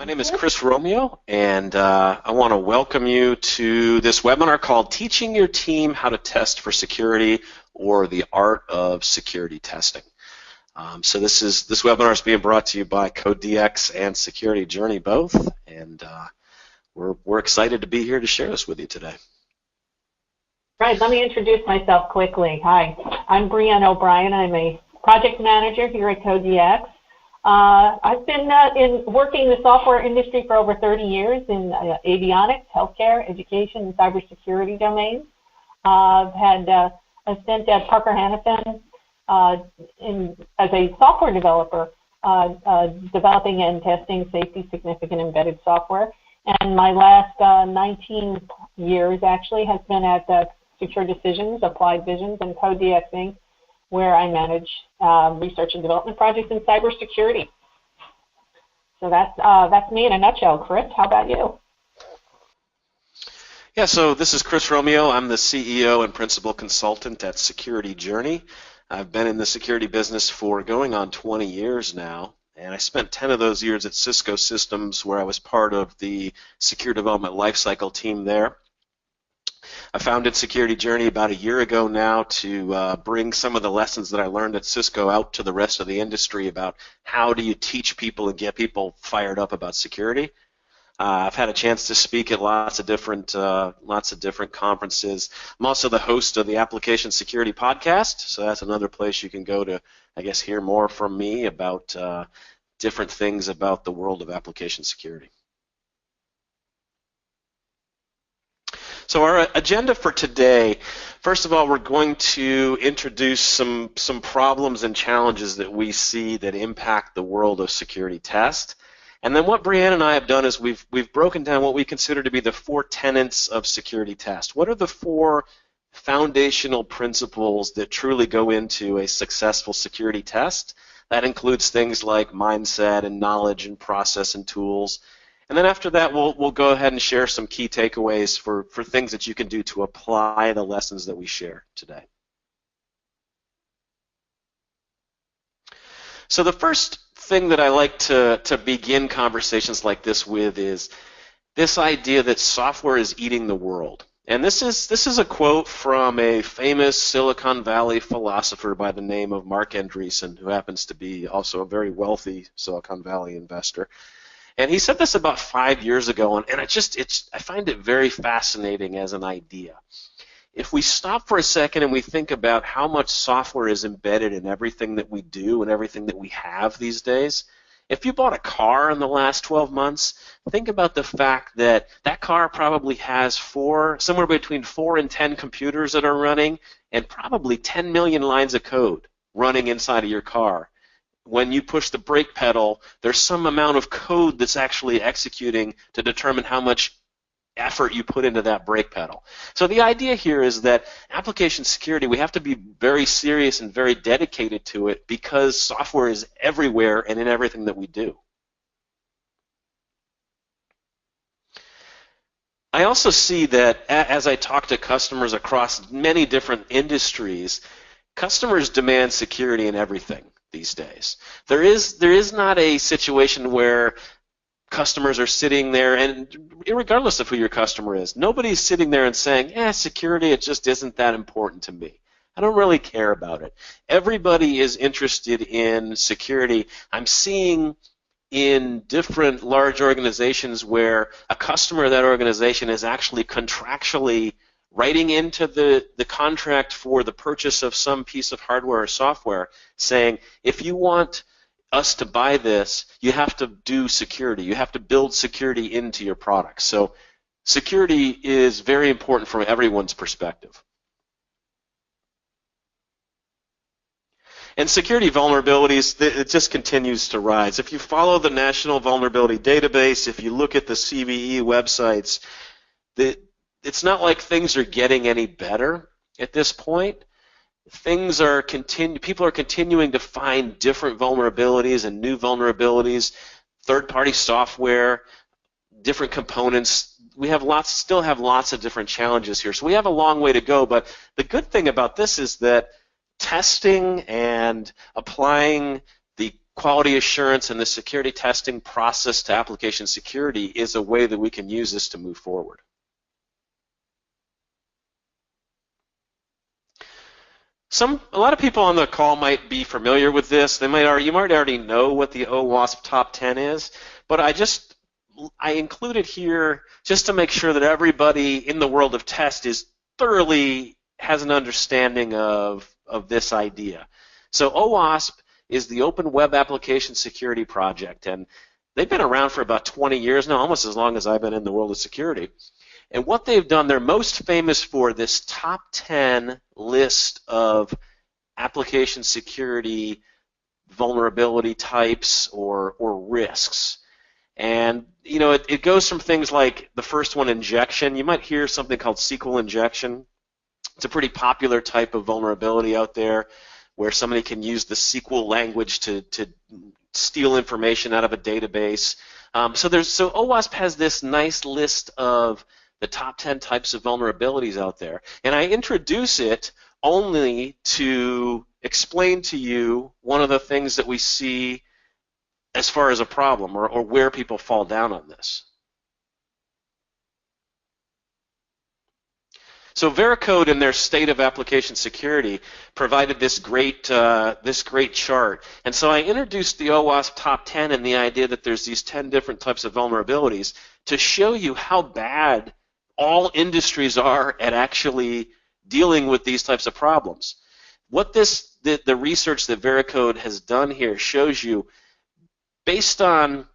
My name is Chris Romeo, and I want to welcome you to this webinar called Teaching Your Team How to Test for Security, or the Art of Security Testing. So this webinar is being brought to you by CodeDX and Security Journey both, and we're excited to be here to share this with you today. Right, let me introduce myself quickly. Hi, I'm Brianne O'Brien. I'm a project manager here at CodeDX. I've been working in the software industry for over 30 years in avionics, healthcare, education, and cybersecurity domains. I've had a stint at Parker Hannifin as a software developer, developing and testing safety significant embedded software. And my last 19 years actually has been at Secure Decisions, Applied Visions, and CodeDX Inc., where I manage research and development projects in cybersecurity. So that's me in a nutshell. Chris, how about you? Yeah, so this is Chris Romeo. I'm the CEO and principal consultant at Security Journey. I've been in the security business for going on 20 years now, and I spent 10 of those years at Cisco Systems, where I was part of the secure development lifecycle team there. I founded Security Journey about a year ago now to bring some of the lessons that I learned at Cisco out to the rest of the industry about how do you teach people and get people fired up about security. I've had a chance to speak at lots of different conferences. I'm also the host of the Application Security Podcast, so that's another place you can go to, I guess, hear more from me about different things about the world of application security. So our agenda for today, first of all, we're going to introduce some problems and challenges that we see that impact the world of security test. And then what Brianne and I have done is we've broken down what we consider to be the 4 tenets of security test. What are the 4 foundational principles that truly go into a successful security test? That includes things like mindset and knowledge and process and tools. And then after that, we'll go ahead and share some key takeaways for things that you can do to apply the lessons that we share today. So the first thing that I like to begin conversations like this with is this idea that software is eating the world. And this is a quote from a famous Silicon Valley philosopher by the name of Marc Andreessen, who happens to be also a very wealthy Silicon Valley investor. And he said this about 5 years ago, and I find it very fascinating as an idea. If we stop for a second and we think about how much software is embedded in everything that we do and everything that we have these days, if you bought a car in the last 12 months, think about the fact that that car probably has somewhere between 4 and 10 computers that are running, and probably 10 million lines of code running inside of your car. When you push the brake pedal, there's some amount of code that's actually executing to determine how much effort you put into that brake pedal. So the idea here is that application security, we have to be very serious and very dedicated to it because software is everywhere and in everything that we do. I also see that as I talk to customers across many different industries, customers demand security in everything these days. There is not a situation where customers are sitting there, and regardless of who your customer is, nobody's sitting there and saying, security, it just isn't that important to me. I don't really care about it. Everybody is interested in security. I'm seeing in different large organizations where a customer of that organization is actually contractually writing into the contract for the purchase of some piece of hardware or software saying, if you want us to buy this, you have to do security. You have to build security into your product. So security is very important from everyone's perspective. And security vulnerabilities, it just continues to rise. If you follow the National Vulnerability Database, if you look at the CVE websites, it's not like things are getting any better at this point. People are continuing to find different vulnerabilities and new vulnerabilities, third-party software, different components. We still have lots of different challenges here. So we have a long way to go, but the good thing about this is that testing and applying the quality assurance and the security testing process to application security is a way that we can use this to move forward. A lot of people on the call might be familiar with this. You might already know what the OWASP top 10 is, but I included here just to make sure that everybody in the world of test thoroughly has an understanding of this idea. So OWASP is the Open Web Application Security Project, and they've been around for about 20 years now, almost as long as I've been in the world of security. And what they've done, they're most famous for this top 10 list of application security vulnerability types or risks. And it goes from things like the first one, injection. You might hear something called SQL injection. It's a pretty popular type of vulnerability out there where somebody can use the SQL language to steal information out of a database. So OWASP has this nice list of the top 10 types of vulnerabilities out there. And I introduce it only to explain to you one of the things that we see as far as a problem or where people fall down on this. So Veracode in their State of Application Security provided this great chart. And so I introduced the OWASP top 10 and the idea that there's these 10 different types of vulnerabilities to show you how bad all industries are at actually dealing with these types of problems. What the research that Veracode has done here shows you, based on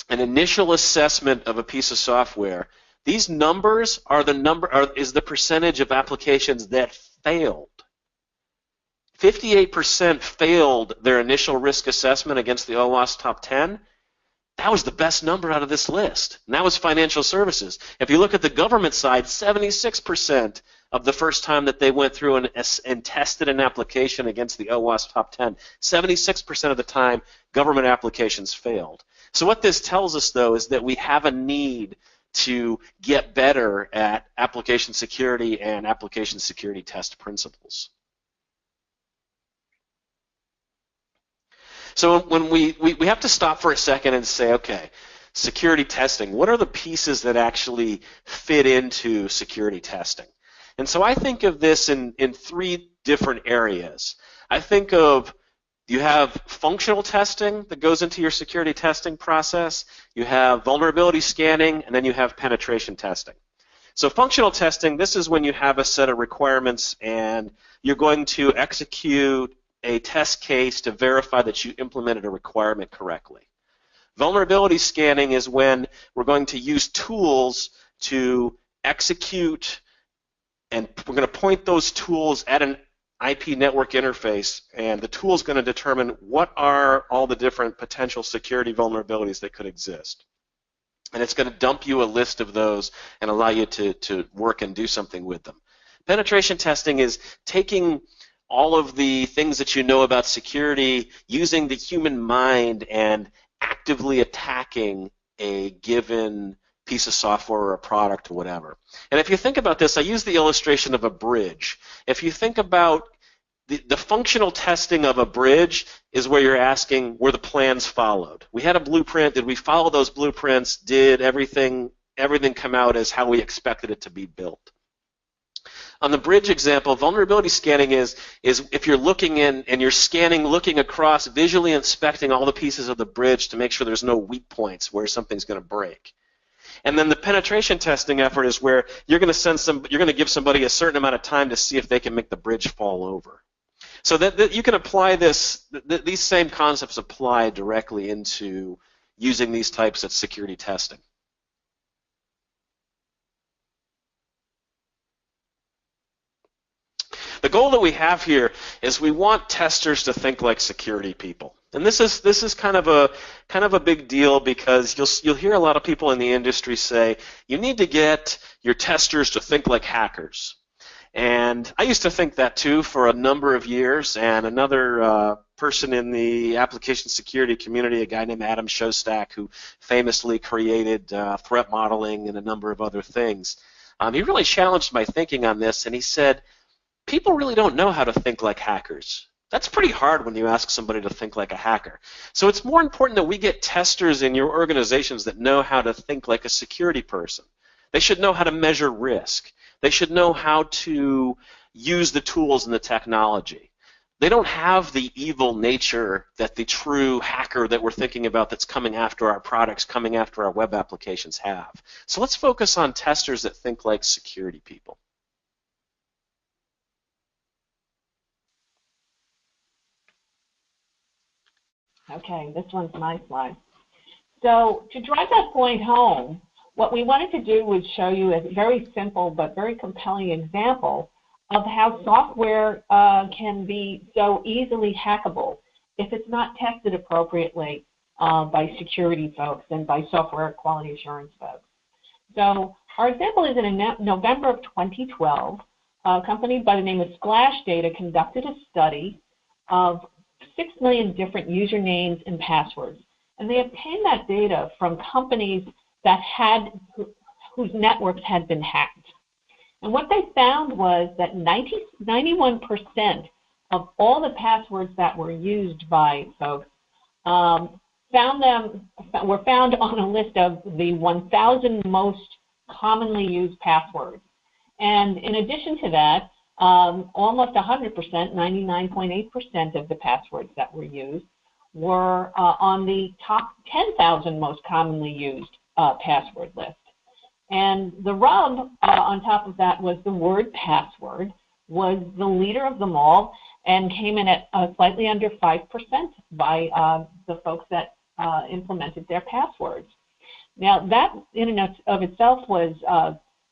an initial assessment of a piece of software, these numbers is the percentage of applications that failed. 58% failed their initial risk assessment against the OWASP top 10. That was the best number out of this list, and that was financial services. If you look at the government side, 76% of the first time that they went through and tested an application against the OWASP top 10, 76% of the time government applications failed. So what this tells us, though, is that we have a need to get better at application security and application security test principles. So when we have to stop for a second and say, okay, security testing, what are the pieces that actually fit into security testing? And so I think of this in three different areas. I think of, you have functional testing that goes into your security testing process, you have vulnerability scanning, and then you have penetration testing. So functional testing, this is when you have a set of requirements and you're going to execute a test case to verify that you implemented a requirement correctly. Vulnerability scanning is when we're going to use tools to execute, and we're going to point those tools at an IP network interface, and the tool is going to determine what are all the different potential security vulnerabilities that could exist. And it's going to dump you a list of those and allow you to work and do something with them. Penetration testing is taking all of the things that you know about security, using the human mind and actively attacking a given piece of software or a product or whatever. And if you think about this, I use the illustration of a bridge. If you think about the functional testing of a bridge is where you're asking, were the plans followed? We had a blueprint. Did we follow those blueprints? Did everything come out as how we expected it to be built? On the bridge example, vulnerability scanning is if you're looking in and you're scanning, looking across, visually inspecting all the pieces of the bridge to make sure there's no weak points where something's going to break. And then the penetration testing effort is where you're going to give somebody a certain amount of time to see if they can make the bridge fall over. So that you can apply these same concepts apply directly into using these types of security testing. The goal that we have here is we want testers to think like security people. And this is kind of a big deal because you'll hear a lot of people in the industry say you need to get your testers to think like hackers. And I used to think that too for a number of years, and another person in the application security community, a guy named Adam Shostak, who famously created threat modeling and a number of other things, he really challenged my thinking on this, and he said, people really don't know how to think like hackers. That's pretty hard when you ask somebody to think like a hacker. So it's more important that we get testers in your organizations that know how to think like a security person. They should know how to measure risk. They should know how to use the tools and the technology. They don't have the evil nature that the true hacker that we're thinking about that's coming after our products, coming after our web applications have. So let's focus on testers that think like security people. Okay, this one's my slide. So to drive that point home, what we wanted to do was show you a very simple but very compelling example of how software can be so easily hackable if it's not tested appropriately by security folks and by software quality assurance folks. So our example is in November of 2012, a company by the name of Splash Data conducted a study of 6 million different usernames and passwords. And they obtained that data from companies that whose networks had been hacked. And what they found was that 91% of all the passwords that were used by folks were found on a list of the 1,000 most commonly used passwords. And in addition to that, almost 100%, 99.8% of the passwords that were used were on the top 10,000 most commonly used password list. And the rub on top of that was the word password was the leader of them all and came in at slightly under 5% by the folks that implemented their passwords. Now that in and of itself was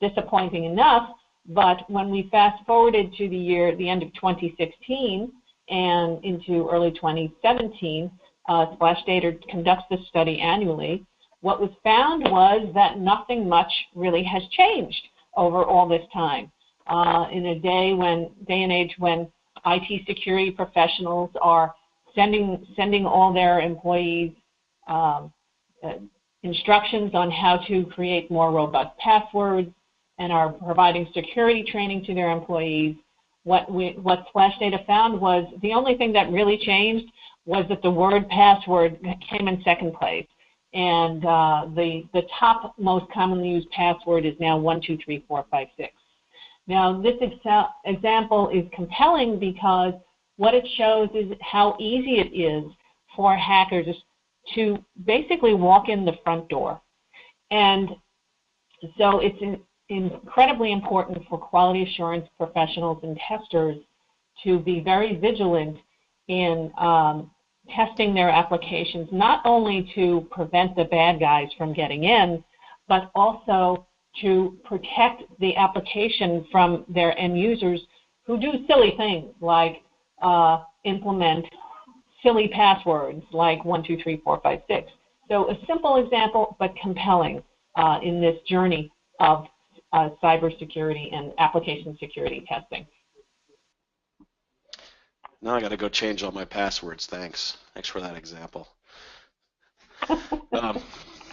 disappointing enough, but when we fast forwarded to the end of 2016 and into early 2017, Splash Data conducts this study annually. What was found was that nothing much really has changed over all this time. In a day and age when IT security professionals are sending all their employees instructions on how to create more robust passwords and are providing security training to their employees, what Splash Data found was the only thing that really changed was that the word password came in second place. And the top most commonly used password is now 123456. Now this example is compelling because what it shows is how easy it is for hackers to basically walk in the front door. And so it's incredibly important for quality assurance professionals and testers to be very vigilant in testing their applications, not only to prevent the bad guys from getting in, but also to protect the application from their end users who do silly things like implement silly passwords like 123456. So a simple example, but compelling in this journey of cybersecurity and application security testing. Now I got to go change all my passwords. Thanks for that example.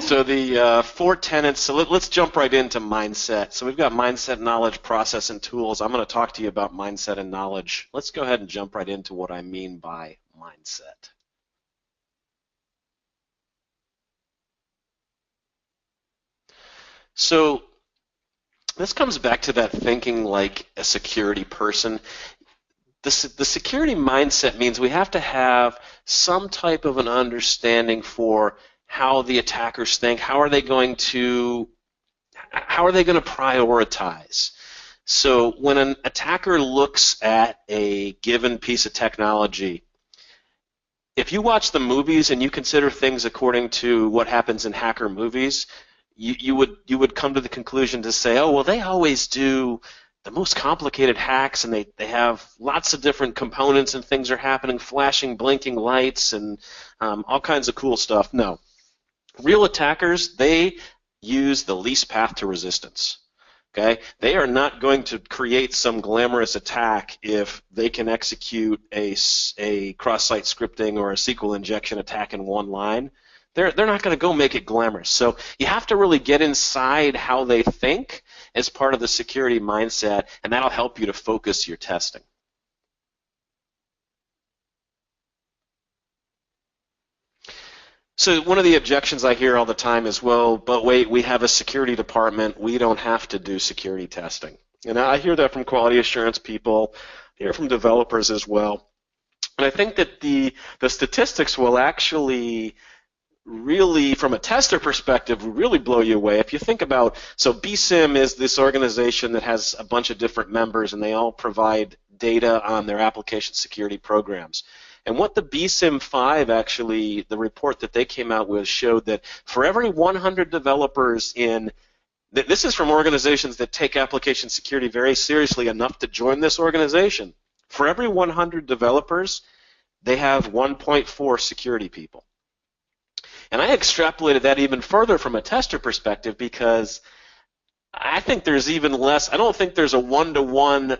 So the 4 tenets, so let's jump right into mindset. So we've got mindset, knowledge, process, and tools. I'm going to talk to you about mindset and knowledge. Let's go ahead and jump right into what I mean by mindset. So this comes back to that thinking like a security person. The security mindset means we have to have some type of an understanding for how the attackers think. How are they going to prioritize? So when an attacker looks at a given piece of technology, if you watch the movies and you consider things according to what happens in hacker movies, you would come to the conclusion to say, oh, well, they always do the most complicated hacks, and they have lots of different components and things are happening, flashing, blinking lights, and all kinds of cool stuff. No. Real attackers, they use the least path to resistance. Okay? They are not going to create some glamorous attack if they can execute a cross-site scripting or a SQL injection attack in one line. They're not going to go make it glamorous. So you have to really get inside how they think as part of the security mindset, and that'll help you to focus your testing. So one of the objections I hear all the time is, well, but wait, we have a security department. We don't have to do security testing. And I hear that from quality assurance people, I hear from developers as well. And I think that the statistics will actually really, from a tester perspective, really blow you away. If you think about, so BSIM is this organization that has a bunch of different members, and they all provide data on their application security programs. And what the BSIM 5 actually, the report that they came out with showed that for every 100 developers in, this is from organizations that take application security very seriously enough to join this organization. For every 100 developers, they have 1.4 security people. And I extrapolated that even further from a tester perspective because I think there's even less, I don't think there's a one-to-one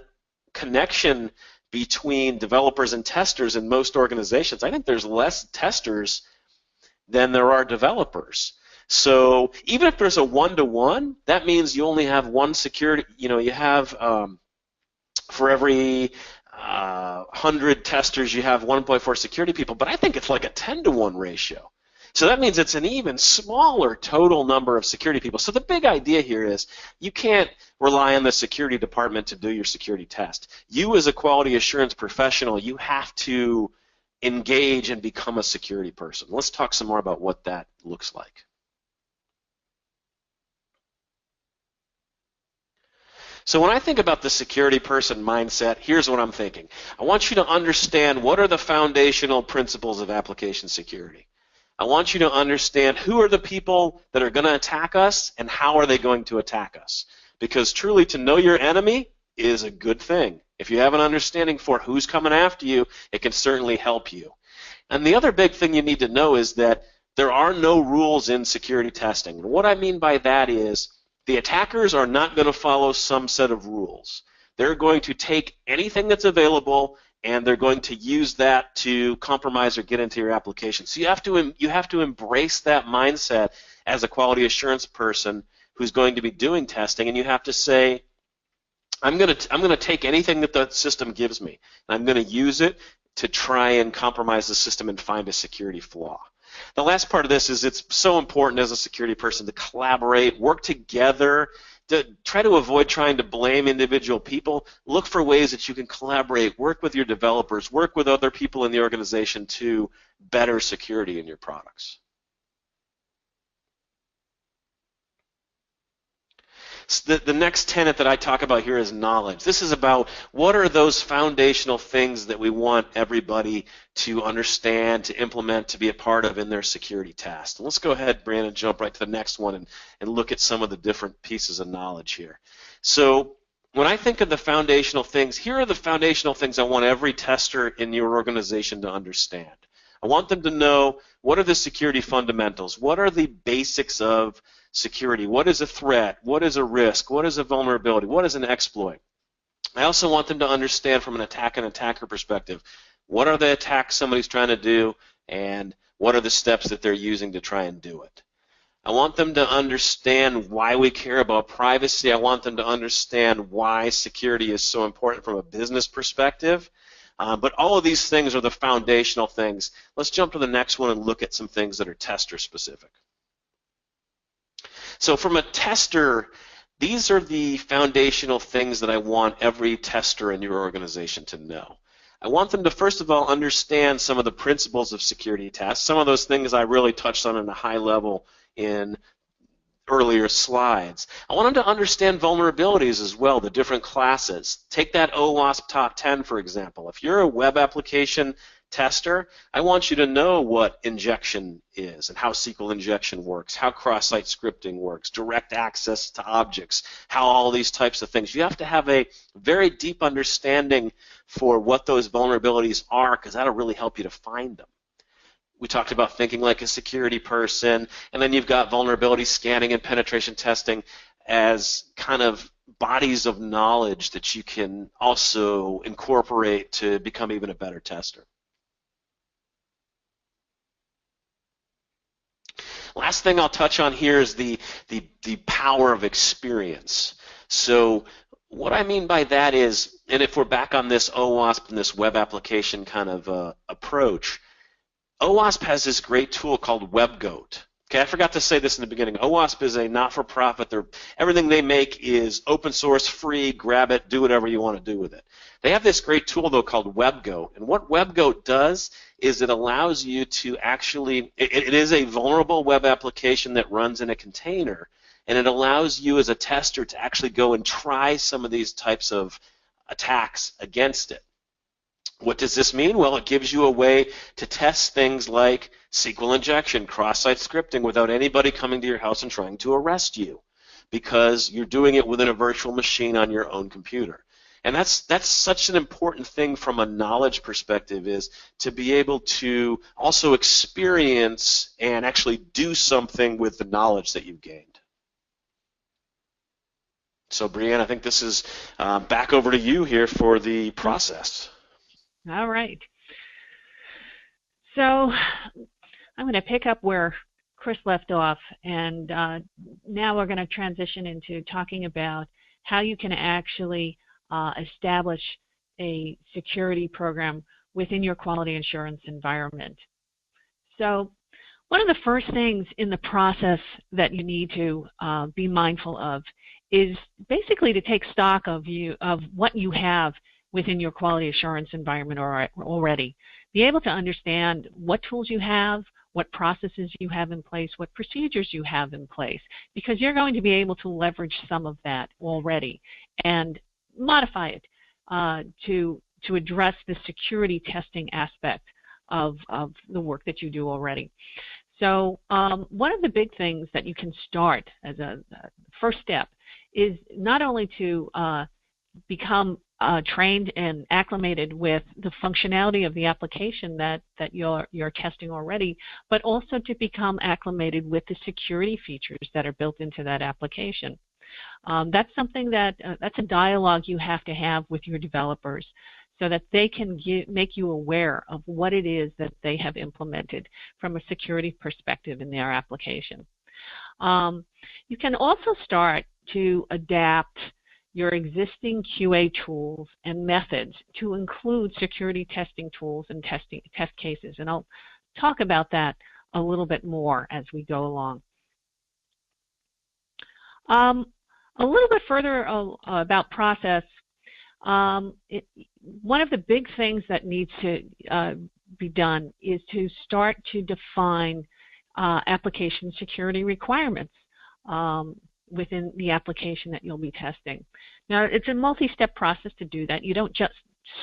connection between developers and testers in most organizations. I think there's less testers than there are developers. So even if there's a one-to-one, that means you only have one security, you have for every 100 testers, you have 1.4 security people, but I think it's like a 10-to-1 ratio. So that means it's an even smaller total number of security people. So the big idea here is you can't rely on the security department to do your security test. You as a quality assurance professional, you have to engage and become a security person. Let's talk some more about what that looks like. So when I think about the security person mindset, here's what I'm thinking. I want you to understand what are the foundational principles of application security. I want you to understand who are the people that are going to attack us and how are they going to attack us. Because truly to know your enemy is a good thing. If you have an understanding for who's coming after you, it can certainly help you. And the other big thing you need to know is that there are no rules in security testing. And what I mean by that is the attackers are not going to follow some set of rules. They're going to take anything that's available and they're going to use that to compromise or get into your application. So you have to embrace that mindset as a quality assurance person who's going to be doing testing, and you have to say, I'm going to take anything that the system gives me, and I'm going to use it to try and compromise the system and find a security flaw. The last part of this is it's so important as a security person to collaborate, work together, to try to avoid trying to blame individual people. Look for ways that you can collaborate, work with your developers, work with other people in the organization to better security in your products. So the next tenet that I talk about here is knowledge. This is about what are those foundational things that we want everybody to understand, to implement, to be a part of in their security task. And let's go ahead, Brandon, jump right to the next one and look at some of the different pieces of knowledge here. So when I think of the foundational things, here are the foundational things I want every tester in your organization to understand. I want them to know what are the security fundamentals, what are the basics of security, what is a threat, what is a risk, what is a vulnerability, what is an exploit. I also want them to understand from an attack and attacker perspective, what are the attacks somebody's trying to do and what are the steps that they're using to try and do it. I want them to understand why we care about privacy. I want them to understand why security is so important from a business perspective. But all of these things are the foundational things. Let's jump to the next one and look at some things that are tester specific. So from a tester, these are the foundational things that I want every tester in your organization to know. I want them to, first of all, understand some of the principles of security tests. Some of those things I really touched on a high level in earlier slides. I want them to understand vulnerabilities as well, the different classes. Take that OWASP top 10, for example. If you're a web application tester, I want you to know what injection is and how SQL injection works, how cross-site scripting works, direct access to objects, how all these types of things. You have to have a very deep understanding for what those vulnerabilities are because that'll really help you to find them. We talked about thinking like a security person, and then you've got vulnerability scanning and penetration testing as kind of bodies of knowledge that you can also incorporate to become even a better tester. Last thing I'll touch on here is the power of experience. So what I mean by that is, and if we're back on this OWASP and this web application kind of approach, OWASP has this great tool called WebGoat. Okay, I forgot to say this in the beginning. OWASP is a not-for-profit. Everything they make is open source, free, grab it, do whatever you want to do with it. They have this great tool, though, called WebGoat. And what WebGoat does is it allows you to actually, it is a vulnerable web application that runs in a container, and it allows you as a tester to actually go and try some of these types of attacks against it. What does this mean? Well, it gives you a way to test things like SQL injection, cross-site scripting without anybody coming to your house and trying to arrest you, because you're doing it within a virtual machine on your own computer. And that's such an important thing from a knowledge perspective, is to be able to also experience and actually do something with the knowledge that you've gained. So, Brianne, I think this is back over to you here for the process. All right. So I'm going to pick up where Chris left off, and now we're going to transition into talking about how you can actually establish a security program within your quality assurance environment. So one of the first things in the process that you need to be mindful of is basically to take stock of what you have within your quality assurance environment already. Be able to understand what tools you have, what processes you have in place, what procedures you have in place, because you're going to be able to leverage some of that already and modify it to address the security testing aspect of the work that you do already. So one of the big things that you can start as a first step is not only to become trained and acclimated with the functionality of the application that you're testing already, but also to become acclimated with the security features that are built into that application. That's something that's a dialogue you have to have with your developers, so that they can make you aware of what it is that they have implemented from a security perspective in their application. You can also start to adapt your existing QA tools and methods to include security testing tools and test cases. And I'll talk about that a little bit more as we go along. A little bit further about process, one of the big things that needs to be done is to start to define application security requirements within the application that you'll be testing. Now, it's a multi-step process to do that. You don't just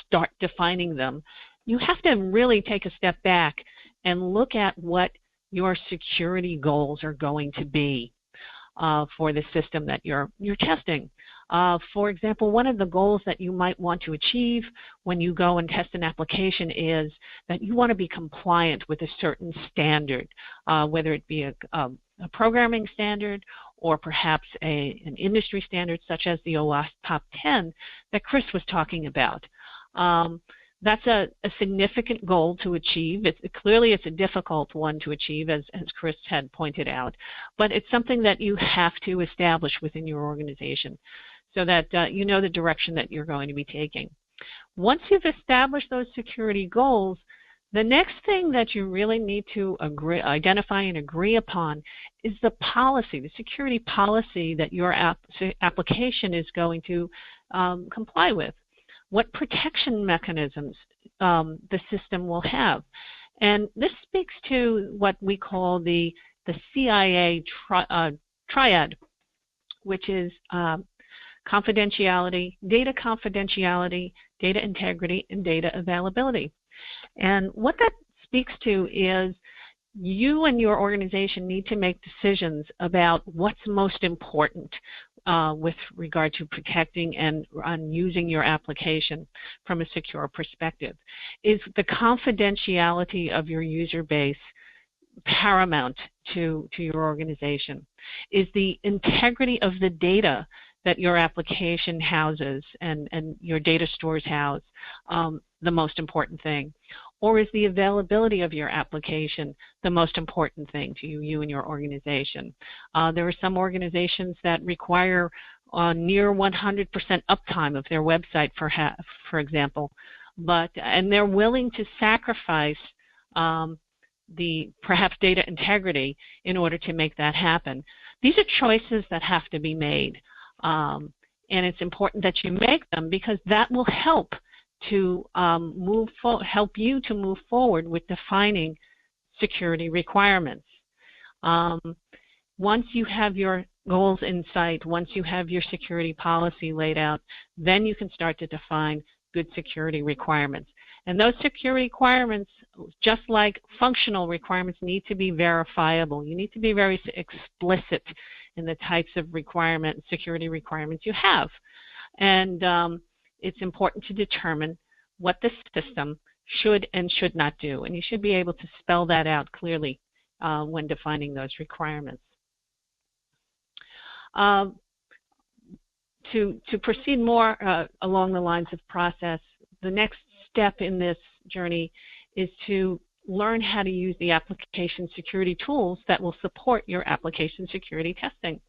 start defining them. You have to really take a step back and look at what your security goals are going to be for the system that you're testing. For example, one of the goals that you might want to achieve when you go and test an application is that you want to be compliant with a certain standard, whether it be a programming standard or perhaps an industry standard such as the OWASP Top 10 that Chris was talking about. That's a significant goal to achieve. Clearly it's a difficult one to achieve, as Chris had pointed out, but it's something that you have to establish within your organization so that you know the direction that you're going to be taking. Once you've established those security goals, the next thing that you really need to identify and agree upon is the policy, the security policy that your application is going to comply with. What protection mechanisms the system will have. And this speaks to what we call the CIA triad, which is confidentiality, data integrity, and data availability. And what that speaks to is you and your organization need to make decisions about what's most important with regard to protecting and using your application from a secure perspective. Is the confidentiality of your user base paramount to your organization? Is the integrity of the data that your application houses and your data stores house the most important thing? Or is the availability of your application the most important thing to you and your organization? There are some organizations that require near 100% uptime of their website, for example, and they're willing to sacrifice the perhaps data integrity in order to make that happen. These are choices that have to be made, and it's important that you make them because that will help to help you to move forward with defining security requirements. Once you have your goals in sight, once you have your security policy laid out, then you can start to define good security requirements. And those security requirements, just like functional requirements, need to be verifiable. You need to be very explicit in the types of security requirements you have. And it's important to determine what the system should and should not do. And you should be able to spell that out clearly when defining those requirements. To proceed more along the lines of process, the next step in this journey is to learn how to use the application security tools that will support your application security testing.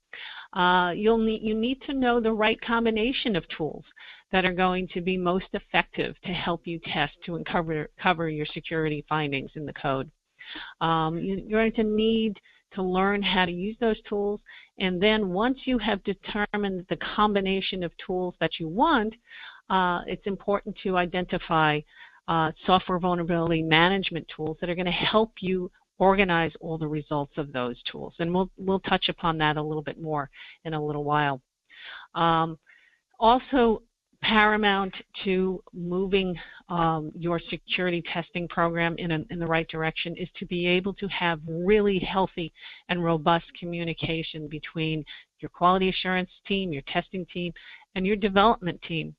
You need to know the right combination of tools that are going to be most effective to help you test to cover your security findings in the code. You're going to need to learn how to use those tools, and then once you have determined the combination of tools that you want, it's important to identify software vulnerability management tools that are going to help you organize all the results of those tools. And we'll touch upon that a little bit more in a little while. Also paramount to moving your security testing program in the right direction is to be able to have really healthy and robust communication between your quality assurance team, your testing team, and your development team.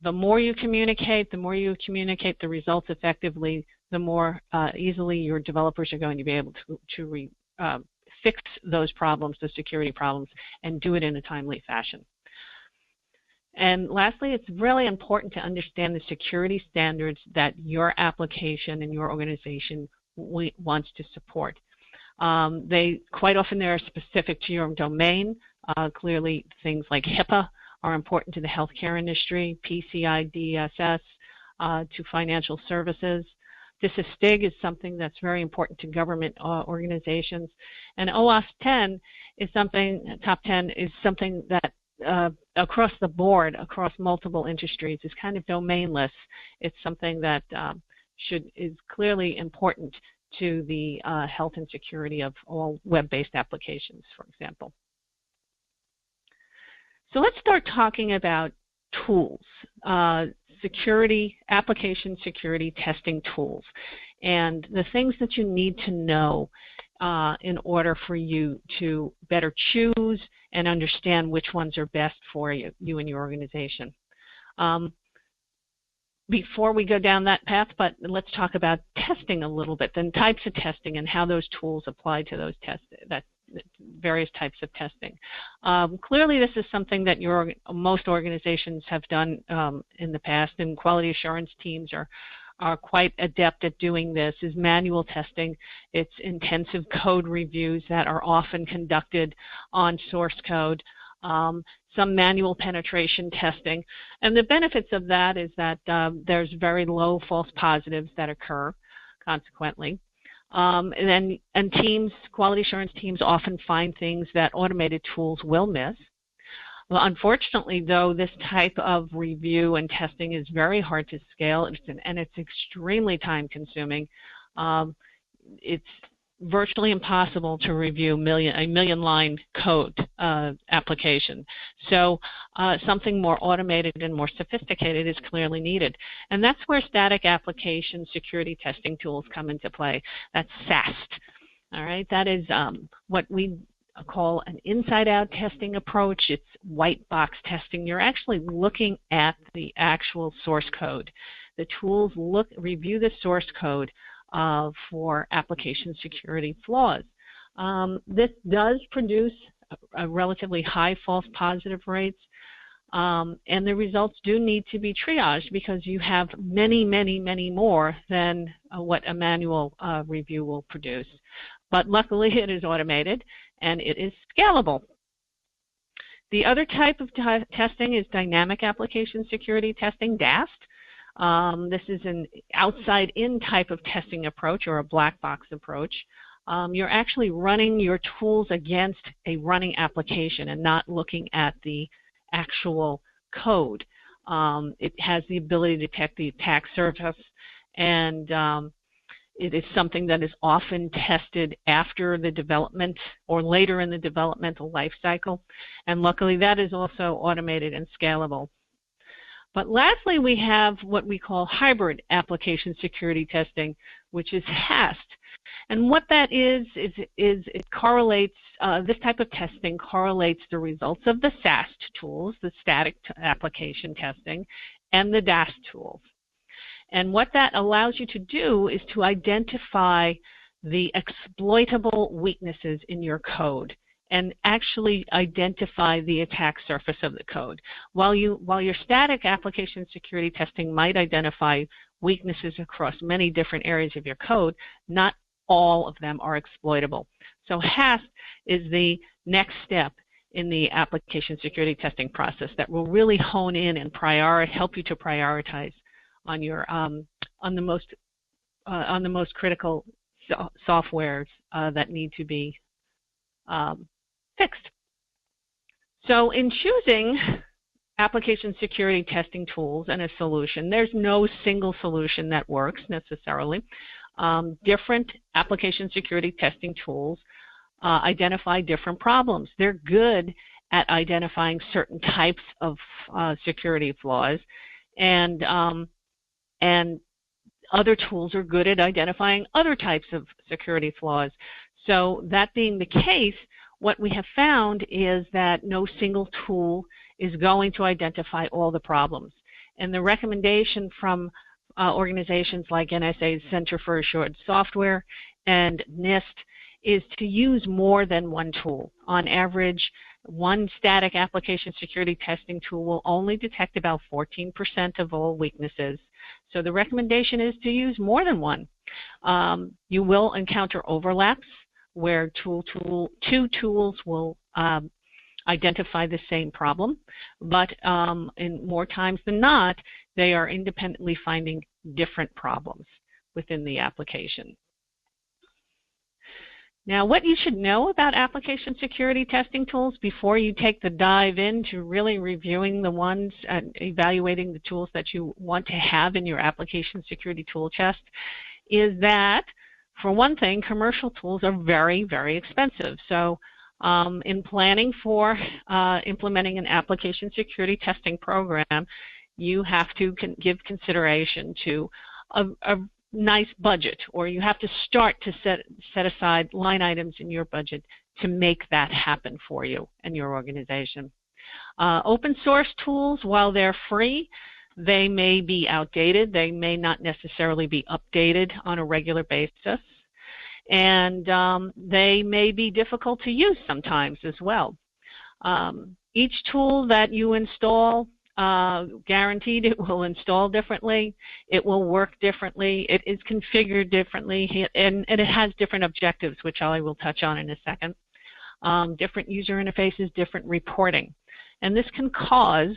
The more you communicate the results effectively, the more easily your developers are going to be able to fix those problems, those security problems, and do it in a timely fashion. And lastly, it's really important to understand the security standards that your application and your organization wants to support. Quite often they're specific to your domain. Clearly, things like HIPAA are important to the healthcare industry, PCI DSS to financial services. DISA-STIG is something that's very important to government organizations. And OWASP 10 is something, top 10 is something that across the board, across multiple industries, is kind of domainless. It's something that is clearly important to the health and security of all web-based applications, for example. So let's start talking about tools, application security testing tools, and the things that you need to know in order for you to better choose and understand which ones are best for you and your organization. Before we go down that path, but let's talk about testing a little bit, then types of testing and how those tools apply to those various types of testing. Clearly, this is something that most organizations have done in the past, and quality assurance teams are quite adept at doing this, is manual testing. It's intensive code reviews that are often conducted on source code, some manual penetration testing. And the benefits of that is that there's very low false positives that occur, consequently. And teams, quality assurance teams, often find things that automated tools will miss. Well, unfortunately, though, this type of review and testing is very hard to scale, and it's extremely time-consuming. It's virtually impossible to review a million-line code application. So something more automated and more sophisticated is clearly needed. And that's where static application security testing tools come into play. That's SAST. All right, that is what we call an inside-out testing approach. It's white box testing. You're actually looking at the actual source code. The tools review the source code for application security flaws. This does produce a relatively high false positive rates, and the results do need to be triaged because you have many, many, many more than what a manual review will produce. But luckily, it is automated and it is scalable. The other type of testing is dynamic application security testing, DAST. This is an outside-in type of testing approach, or a black box approach. You're actually running your tools against a running application and not looking at the actual code. It has the ability to detect the attack surface, and it is something that is often tested after the development or later in the developmental life cycle. And luckily, that is also automated and scalable. But lastly, we have what we call hybrid application security testing, which is HAST. And what that is it correlates, this type of testing correlates the results of the SAST tools, the static application testing, and the DAST tools. And what that allows you to do is to identify the exploitable weaknesses in your code and actually identify the attack surface of the code. While your static application security testing might identify weaknesses across many different areas of your code, not all of them are exploitable. So HAST is the next step in the application security testing process that will really hone in and help you to prioritize on your on the most critical softwares that need to be fixed. So in choosing application security testing tools and a solution, there's no single solution that works necessarily. Different application security testing tools identify different problems. They're good at identifying certain types of security flaws, and other tools are good at identifying other types of security flaws. So that being the case, what we have found is that no single tool is going to identify all the problems. And the recommendation from organizations like NSA's Center for Assured Software and NIST is to use more than one tool. On average, one static application security testing tool will only detect about 14% of all weaknesses. So the recommendation is to use more than one. You will encounter overlaps where two tools will identify the same problem, but in more times than not, they are independently finding different problems within the application. Now, what you should know about application security testing tools before you take the dive into really reviewing the ones and evaluating the tools that you want to have in your application security tool chest is that, for one thing, commercial tools are very, very expensive. So in planning for implementing an application security testing program, you have to give consideration to a nice budget, or you have to start to set aside line items in your budget to make that happen for you and your organization. Open source tools, while they're free, they may be outdated. They may not necessarily be updated on a regular basis. And they may be difficult to use sometimes as well. Each tool that you install, guaranteed it will install differently, it will work differently, it is configured differently, and it has different objectives, which I will touch on in a second. Different user interfaces, different reporting. And this can cause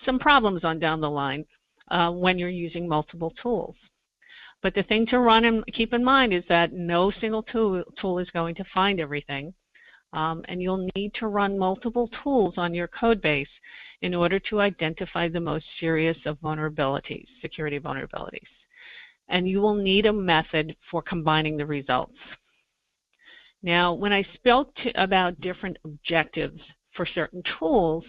some problems on down the line when you're using multiple tools. But the thing to run and keep in mind is that no single tool is going to find everything. And you'll need to run multiple tools on your code base in order to identify the most serious of vulnerabilities, security vulnerabilities. And you will need a method for combining the results. Now, when I spoke about different objectives for certain tools,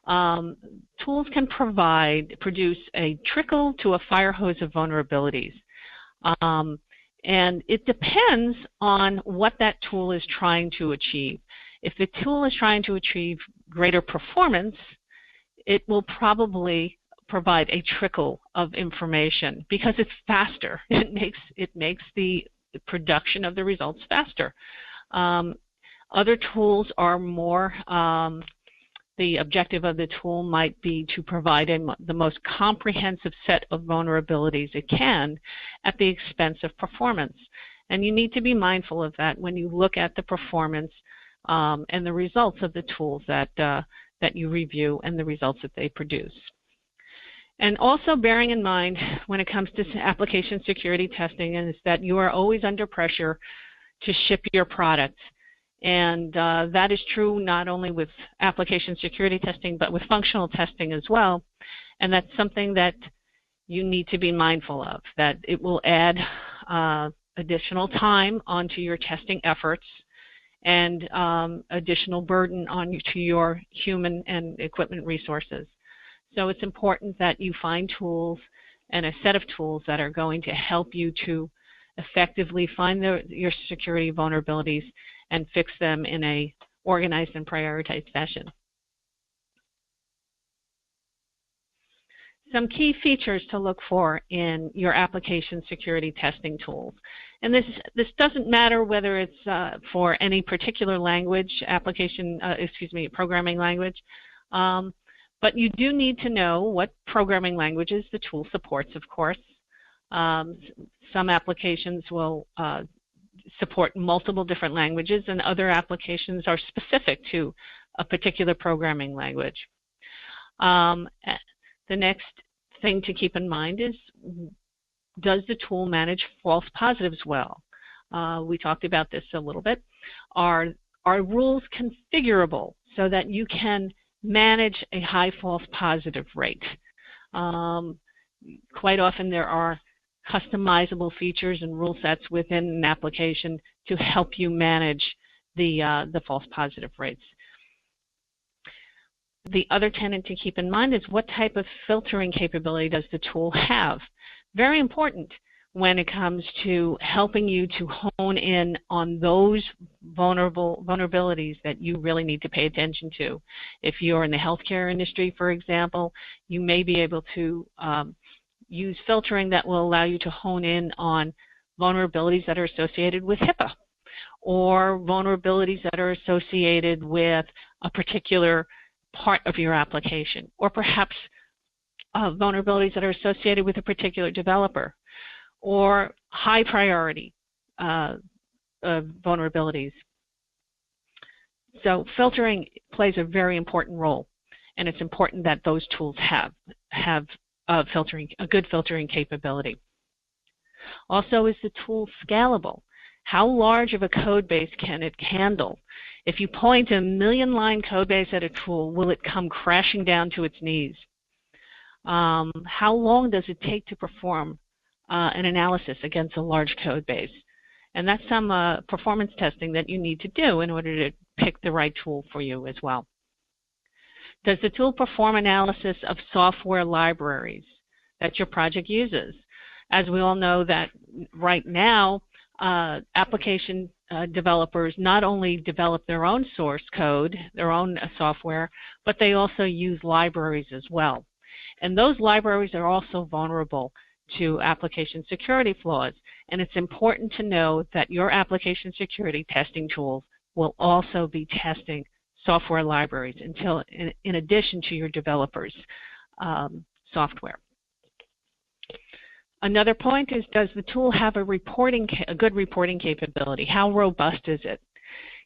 tools can produce a trickle to a fire hose of vulnerabilities. And it depends on what that tool is trying to achieve. If the tool is trying to achieve greater performance, it will probably provide a trickle of information because it's faster. It makes the production of the results faster. Other tools are more, the objective of the tool might be to provide the most comprehensive set of vulnerabilities it can at the expense of performance. And you need to be mindful of that when you look at the performance and the results of the tools that you review and the results that they produce. And also bearing in mind when it comes to application security testing is that you are always under pressure to ship your products. And that is true not only with application security testing, but with functional testing as well. And that's something that you need to be mindful of, that it will add additional time onto your testing efforts and additional burden to your human and equipment resources. So it's important that you find tools and a set of tools that are going to help you to effectively find your security vulnerabilities and fix them in a organized and prioritized fashion. Some key features to look for in your application security testing tools. And this doesn't matter whether it's for any particular language, programming language, but you do need to know what programming languages the tool supports, of course. Some applications will support multiple different languages, and other applications are specific to a particular programming language. The next thing to keep in mind is, does the tool manage false positives well? We talked about this a little bit. Are rules configurable so that you can manage a high false positive rate? Quite often there are customizable features and rule sets within an application to help you manage the false positive rates. The other tenet to keep in mind is, what type of filtering capability does the tool have? Very important when it comes to helping you to hone in on those vulnerabilities that you really need to pay attention to. If you're in the healthcare industry, for example, you may be able to use filtering that will allow you to hone in on vulnerabilities that are associated with HIPAA, or vulnerabilities that are associated with a particular part of your application, or perhaps vulnerabilities that are associated with a particular developer, or high priority vulnerabilities. So filtering plays a very important role, and it's important that those tools have a good filtering capability. Also, is the tool scalable? How large of a code base can it handle? If you point a million-line code base at a tool, will it come crashing down to its knees? How long does it take to perform an analysis against a large code base? And that's some performance testing that you need to do in order to pick the right tool for you as well. Does the tool perform analysis of software libraries that your project uses? As we all know that right now, application developers not only develop their own source code, their own software, but they also use libraries as well. And those libraries are also vulnerable to application security flaws. And it's important to know that your application security testing tools will also be testing software libraries in addition to your developers' software. Another point is, does the tool have a good reporting capability? How robust is it?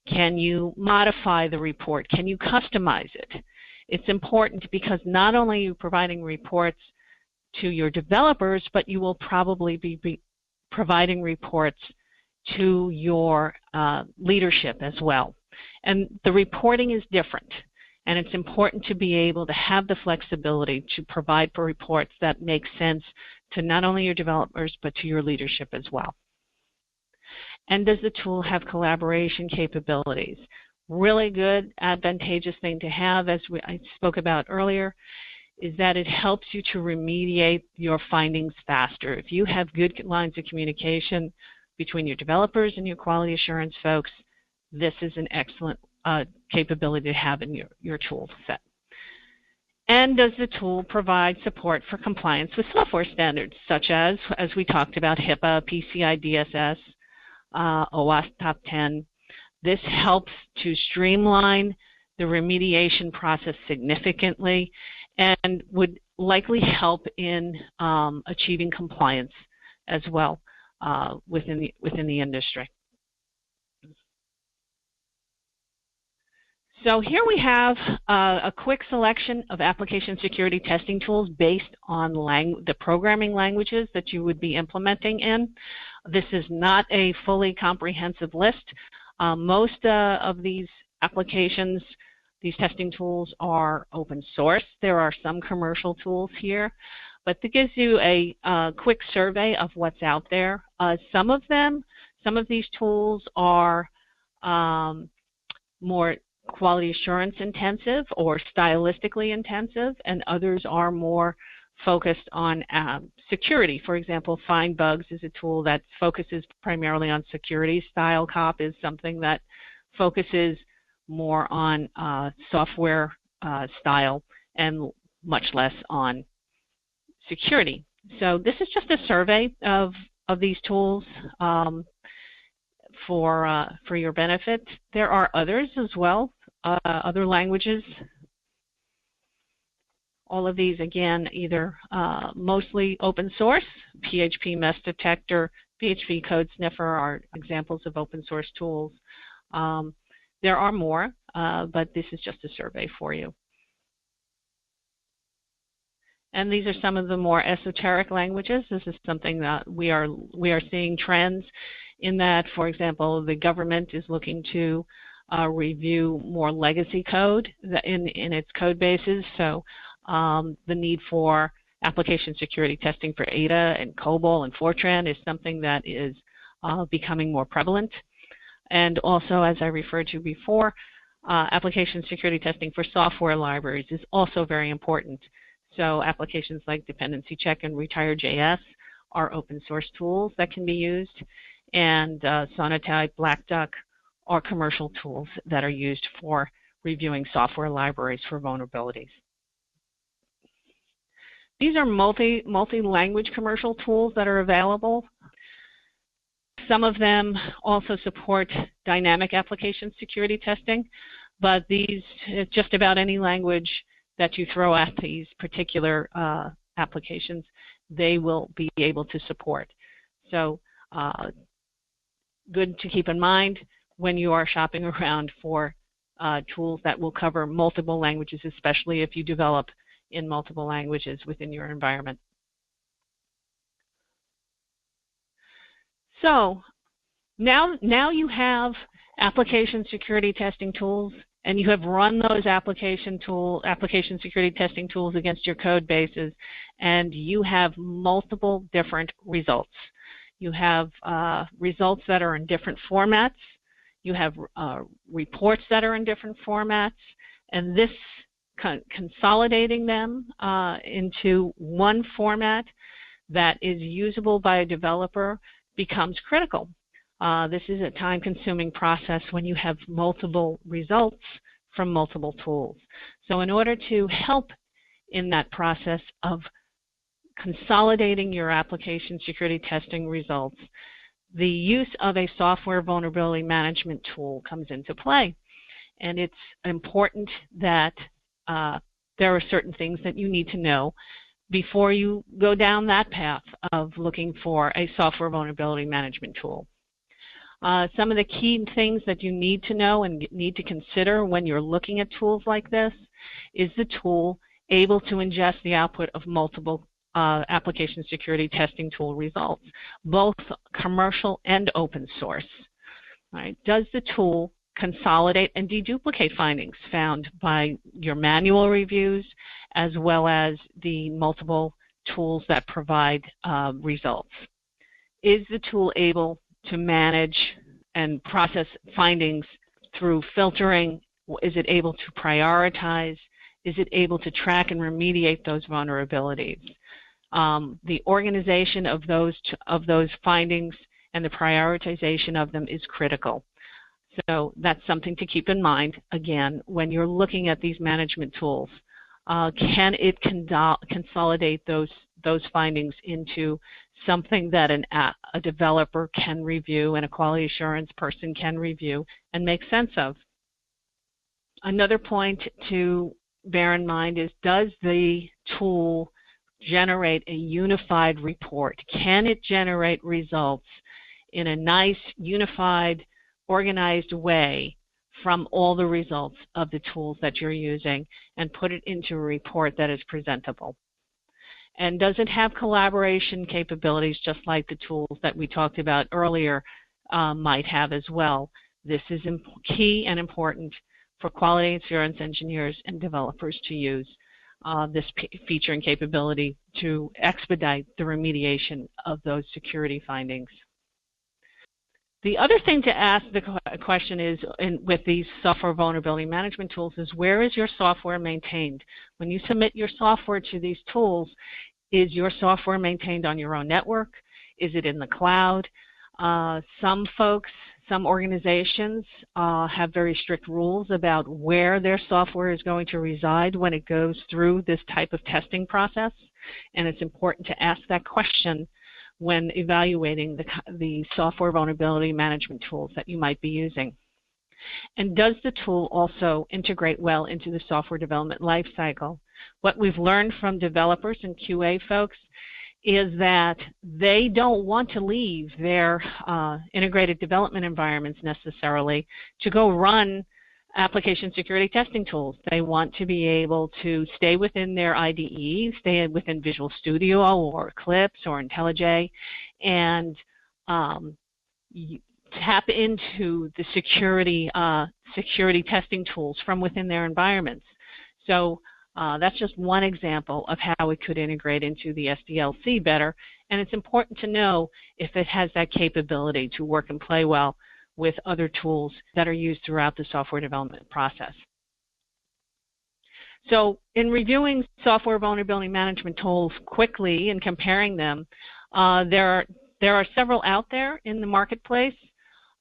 Can you modify the report? Can you customize it? It's important because not only are you providing reports to your developers, but you will probably be providing reports to your leadership as well. And the reporting is different, and it's important to be able to have the flexibility to provide for reports that make sense to not only your developers, but to your leadership as well. And does the tool have collaboration capabilities? Really good, advantageous thing to have, as I spoke about earlier, is that it helps you to remediate your findings faster. If you have good lines of communication between your developers and your quality assurance folks, this is an excellent capability to have in your tool set. And does the tool provide support for compliance with software standards, such as we talked about, HIPAA, PCI DSS, OWASP Top 10. This helps to streamline the remediation process significantly and would likely help in achieving compliance as well within the industry. So here we have a quick selection of application security testing tools based on the programming languages that you would be implementing in. This is not a fully comprehensive list. Most of these applications, these testing tools, are open source. There are some commercial tools here, but it gives you a quick survey of what's out there. Some of these tools are more quality assurance intensive or stylistically intensive, and others are more focused on security. For example, Find Bugs is a tool that focuses primarily on security. StyleCop is something that focuses more on software style and much less on security. So this is just a survey of these tools for your benefit. There are others as well, other languages. All of these, again, either mostly open source. PHP Mess Detector, PHP Code Sniffer are examples of open source tools. There are more, but this is just a survey for you. And these are some of the more esoteric languages. This is something that we are seeing trends in that, for example, the government is looking to review more legacy code in its code bases. So the need for application security testing for Ada and COBOL and Fortran is something that is becoming more prevalent. And also, as I referred to before, application security testing for software libraries is also very important. So applications like Dependency Check and Retire.js are open source tools that can be used, and Sonatype, Black Duck are commercial tools that are used for reviewing software libraries for vulnerabilities. These are multi-language commercial tools that are available. Some of them also support dynamic application security testing, but these, just about any language that you throw at these particular applications, they will be able to support. So good to keep in mind when you are shopping around for tools that will cover multiple languages, especially if you develop in multiple languages within your environment. So now you have application security testing tools, and you have run those application security testing tools against your code bases, and you have multiple different results. You have results that are in different formats. You have reports that are in different formats, and this consolidating them into one format that is usable by a developer becomes critical. This is a time-consuming process when you have multiple results from multiple tools. So in order to help in that process of consolidating your application security testing results, the use of a software vulnerability management tool comes into play. And it's important that there are certain things that you need to know before you go down that path of looking for a software vulnerability management tool. Some of the key things that you need to know and need to consider when you're looking at tools like this is the tool able to ingest the output of multiple application security testing tool results, both commercial and open source. Right? Does the tool consolidate and deduplicate findings found by your manual reviews as well as the multiple tools that provide results? Is the tool able to manage and process findings through filtering? Is it able to prioritize? Is it able to track and remediate those vulnerabilities? The organization of those findings and the prioritization of them is critical. So that's something to keep in mind, again, when you're looking at these management tools. Can it consolidate those findings into something that a developer can review and a quality assurance person can review and make sense of? Another point to bear in mind is, does the tool generate a unified report? Can it generate results in a nice, unified, organized way from all the results of the tools that you're using and put it into a report that is presentable. And does it have collaboration capabilities just like the tools that we talked about earlier might have as well? This is key and important for quality assurance engineers and developers to use this feature and capability to expedite the remediation of those security findings. The other thing to ask the question is, with these software vulnerability management tools, is where is your software maintained? When you submit your software to these tools, is your software maintained on your own network? Is it in the cloud? Some folks, some organizations have very strict rules about where their software is going to reside when it goes through this type of testing process, and it's important to ask that question when evaluating the software vulnerability management tools that you might be using. And does the tool also integrate well into the software development lifecycle? What we've learned from developers and QA folks is that they don't want to leave their integrated development environments necessarily to go run application security testing tools. They want to be able to stay within their IDE, stay within Visual Studio or Eclipse or IntelliJ, and tap into the security testing tools from within their environments. So that's just one example of how it could integrate into the SDLC better, and it's important to know if it has that capability to work and play well with other tools that are used throughout the software development process. So in reviewing software vulnerability management tools quickly and comparing them, there are several out there in the marketplace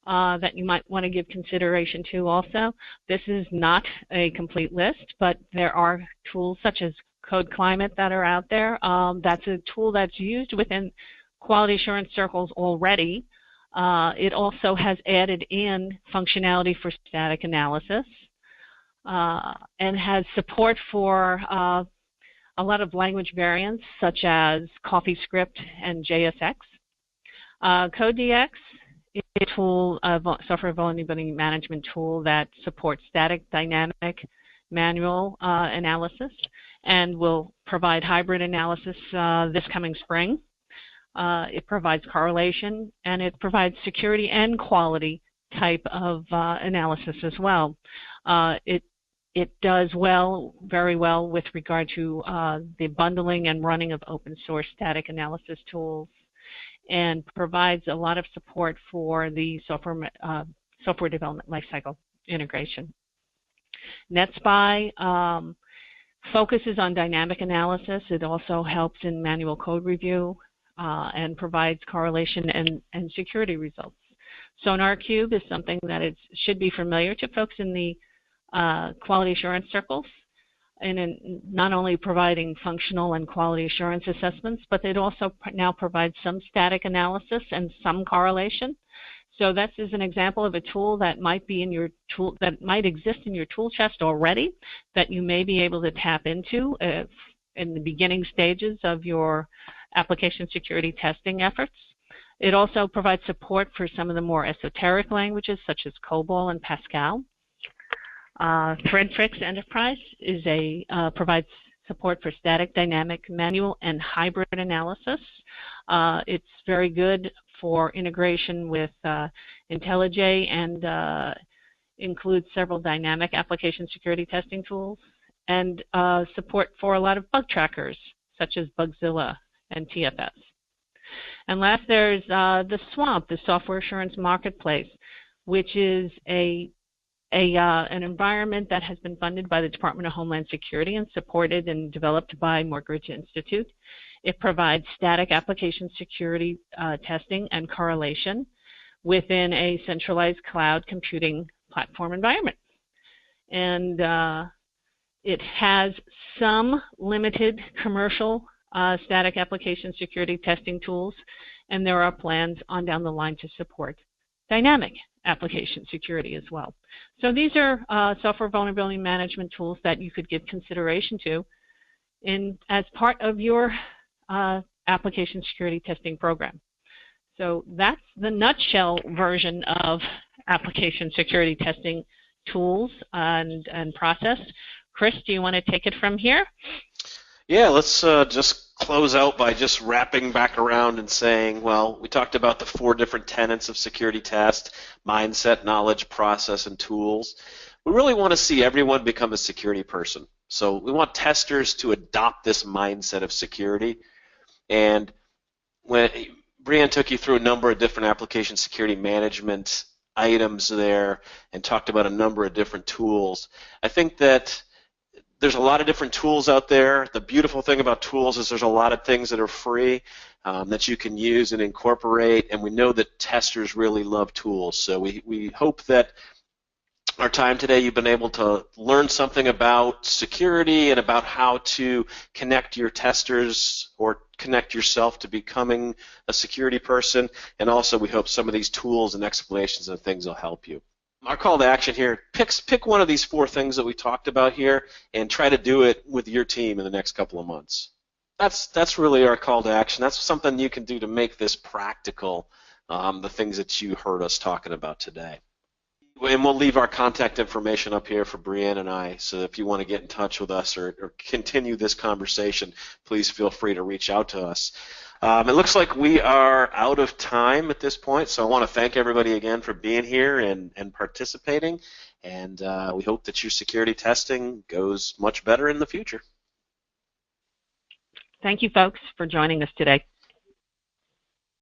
that you might want to give consideration to also. This is not a complete list, but there are tools such as Code Climate that are out there. That's a tool that's used within quality assurance circles already. It also has added in functionality for static analysis and has support for a lot of language variants such as CoffeeScript and JSX. CodeDX is a tool, a software vulnerability management tool that supports static, dynamic, manual analysis and will provide hybrid analysis this coming spring. It provides correlation, and it provides security and quality type of analysis as well. It does very well with regard to the bundling and running of open source static analysis tools, and provides a lot of support for the software development lifecycle integration. NetSpy focuses on dynamic analysis. It also helps in manual code review and provides correlation and security results. SonarQube is something that should be familiar to folks in the quality assurance circles, and in not only providing functional and quality assurance assessments, but it also now provides some static analysis and some correlation. So this is an example of a tool that might be in your tool, that might exist in your tool chest already, that you may be able to tap into in the beginning stages of your application security testing efforts. It also provides support for some of the more esoteric languages such as COBOL and Pascal. Threadfix Enterprise provides support for static, dynamic, manual, and hybrid analysis. It's very good for integration with IntelliJ and includes several dynamic application security testing tools, and support for a lot of bug trackers such as Bugzilla and TFS. And last, there's the SWAMP, the Software Assurance Marketplace, which is an environment that has been funded by the Department of Homeland Security and supported and developed by Morgridge Institute. It provides static application security testing and correlation within a centralized cloud computing platform environment. And it has some limited commercial static application security testing tools, and there are plans on down the line to support dynamic application security as well. So these are software vulnerability management tools that you could give consideration to as part of your application security testing program. So that's the nutshell version of application security testing tools and process. Chris, do you want to take it from here? Yeah, let's just close out by just wrapping back around and saying, well, we talked about the 4 different tenets of security test: mindset, knowledge, process, and tools. We really want to see everyone become a security person. So we want testers to adopt this mindset of security. And when Brianne took you through a number of different application security management items there and talked about a number of different tools, I think that there's a lot of different tools out there. The beautiful thing about tools is there's a lot of things that are free that you can use and incorporate, and we know that testers really love tools. So we hope that our time today you've been able to learn something about security and about how to connect your testers or connect yourself to becoming a security person, and also we hope some of these tools and explanations and things will help you. Our call to action here, pick one of these 4 things that we talked about here and try to do it with your team in the next couple of months. That's really our call to action. That's something you can do to make this practical, the things that you heard us talking about today. And we'll leave our contact information up here for Brianne and I, so if you want to get in touch with us or continue this conversation, please feel free to reach out to us. It looks like we are out of time at this point, so I want to thank everybody again for being here and participating, and we hope that your security testing goes much better in the future. Thank you, folks, for joining us today.